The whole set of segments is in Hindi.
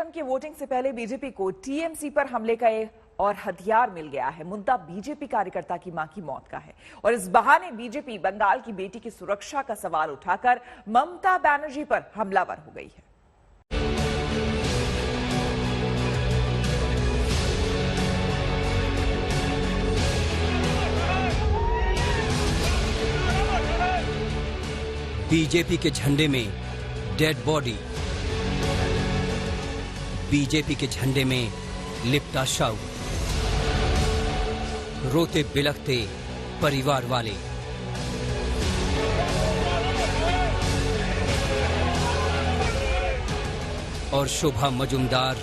चरण की वोटिंग से पहले बीजेपी को टीएमसी पर हमले का एक और हथियार मिल गया है। मुद्दा बीजेपी कार्यकर्ता की मां की मौत का है और इस बहाने बीजेपी बंगाल की बेटी की सुरक्षा का सवाल उठाकर ममता बनर्जी पर हमलावर हो गई है। बीजेपी के झंडे में डेड बॉडी, बीजेपी के झंडे में लिपटा शव, रोते बिलखते परिवार वाले। और शोभा मजुमदार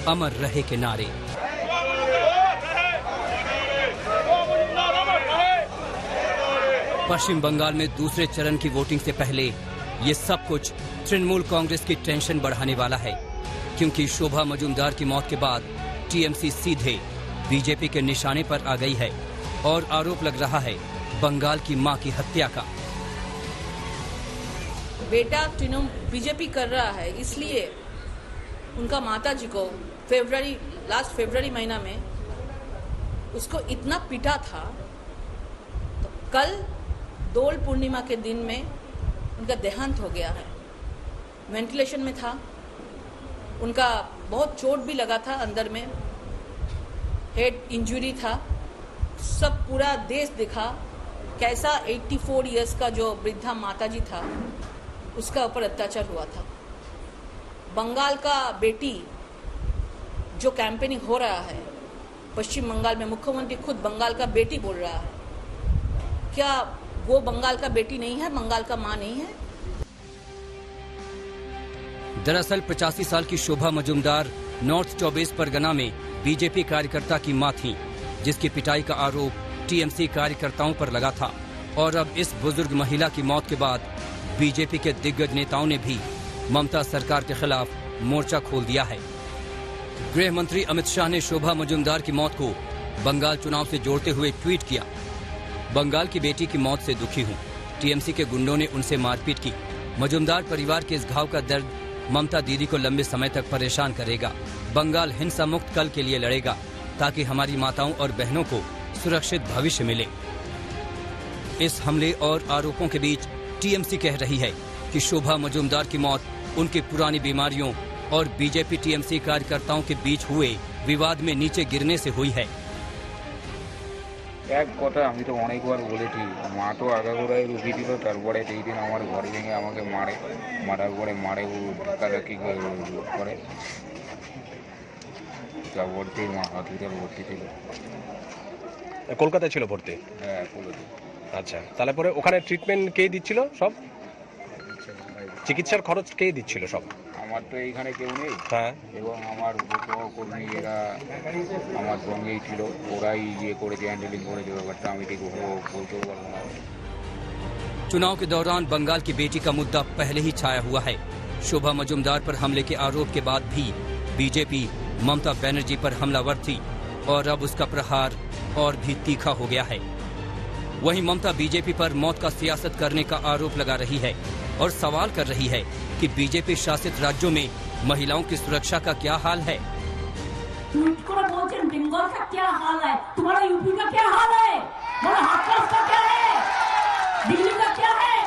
अमर रहे के नारे। पश्चिम बंगाल में दूसरे चरण की वोटिंग से पहले ये सब कुछ तृणमूल कांग्रेस की टेंशन बढ़ाने वाला है, क्योंकि शोभा मजुमदार की मौत के बाद टीएमसी सीधे बीजेपी के निशाने पर आ गई है और आरोप लग रहा है बंगाल की मां की हत्या का। बेटा बीजेपी कर रहा है, इसलिए उनका माताजी को लास्ट फरवरी महीना में उसको इतना पीटा था। तो कल दोल पूर्णिमा के दिन में उनका देहांत हो गया है। वेंटिलेशन में था, उनका बहुत चोट भी लगा था, अंदर में हेड इंजरी था। सब पूरा देश देखा कैसा 84 इयर्स का जो वृद्धा माताजी था उसका ऊपर अत्याचार हुआ था। बंगाल का बेटी जो कैंपेनिंग हो रहा है पश्चिम बंगाल में, मुख्यमंत्री खुद बंगाल का बेटी बोल रहा है। क्या वो बंगाल का बेटी नहीं है, बंगाल का मां नहीं है? दरअसल 85 साल की शोभा मजुमदार नॉर्थ 24 परगना में बीजेपी कार्यकर्ता की मां थी, जिसकी पिटाई का आरोप टीएमसी कार्यकर्ताओं पर लगा था। और अब इस बुजुर्ग महिला की मौत के बाद बीजेपी के दिग्गज नेताओं ने भी ममता सरकार के खिलाफ मोर्चा खोल दिया है। गृह मंत्री अमित शाह ने शोभा मजुमदार की मौत को बंगाल चुनाव से जोड़ते हुए ट्वीट किया, बंगाल की बेटी की मौत से दुखी हूँ। टीएमसी के गुंडों ने उनसे मारपीट की। मजुमदार परिवार के इस घाव का दर्द ममता दीदी को लंबे समय तक परेशान करेगा। बंगाल हिंसा मुक्त कल के लिए लड़ेगा ताकि हमारी माताओं और बहनों को सुरक्षित भविष्य मिले। इस हमले और आरोपों के बीच टीएमसी कह रही है कि शोभा मजुमदार की मौत उनकी पुरानी बीमारियों और बीजेपी टीएमसी कार्यकर्ताओं के बीच हुए विवाद में नीचे गिरने से हुई है। एक কথা আমি তো অনেকবার বলেছি, মা তো আগাগোড়াই রুগী ছিল, তারপরে সেই দিন আমার ঘর ভেঙে আমাকে মারার পরে ধাক্কাধাক্কি করে যা ভর্তি হসপিটাল ভর্তি ছিল। কলকাতায় ছিল ভর্তি? হ্যাঁ, কলকাতা। আচ্ছা, তাহলে পরে ওখানে ট্রিটমেন্ট কে দিচ্ছিল? সব চিকিৎসার খরচ কে দিচ্ছিল সব? আমার তো এইখানে কেউ নেই। হ্যাঁ, এবং আমার কর্মী এরা আমার সঙ্গেই ছিল, ওরাই করেছে, হ্যান্ডেলিং করেছে ব্যাপারটা, আমি ঠিক বলতেও পারবো না। चुनाव के दौरान बंगाल की बेटी का मुद्दा पहले ही छाया हुआ है। शोभा मजुमदार पर हमले के आरोप के बाद भी बीजेपी ममता बनर्जी पर हमलावर थी और अब उसका प्रहार और भी तीखा हो गया है। वहीं ममता बीजेपी पर मौत का सियासत करने का आरोप लगा रही है और सवाल कर रही है कि बीजेपी शासित राज्यों में महिलाओं की सुरक्षा का क्या हाल है। बंगाल का क्या हाल है, तुम्हारा यूपी का क्या हाल है, तुम्हारा हाथरस का क्या है, दिल्ली का क्या है,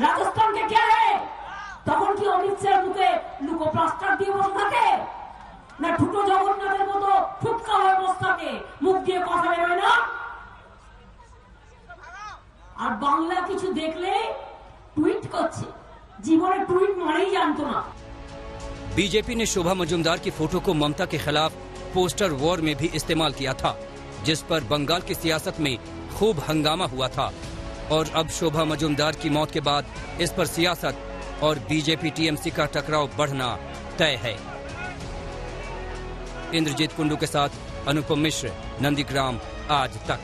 राजस्थान का क्या है? তখন কি অমিত শাহের মুখে লুকো প্লাস্টার দিয়ে বসে থাকে না ঠুটো জগন্নাথের মতো ফুটকা হয়ে বসে থাকে, মুখ দিয়ে কথা বেরোয় না? আর বাংলা কিছু দেখলে টুইট করছে, জীবনে টুইট মানেই জানতো না। बीजेपी ने शोभा मजुमदार की फोटो को ममता के खिलाफ पोस्टर वॉर में भी इस्तेमाल किया था, जिस पर बंगाल की सियासत में खूब हंगामा हुआ था। और अब शोभा मजुमदार की मौत के बाद इस पर सियासत और बीजेपी टीएमसी का टकराव बढ़ना तय है। इंद्रजीत कुंडू के साथ अनुपम मिश्र, नंदीग्राम, आज तक।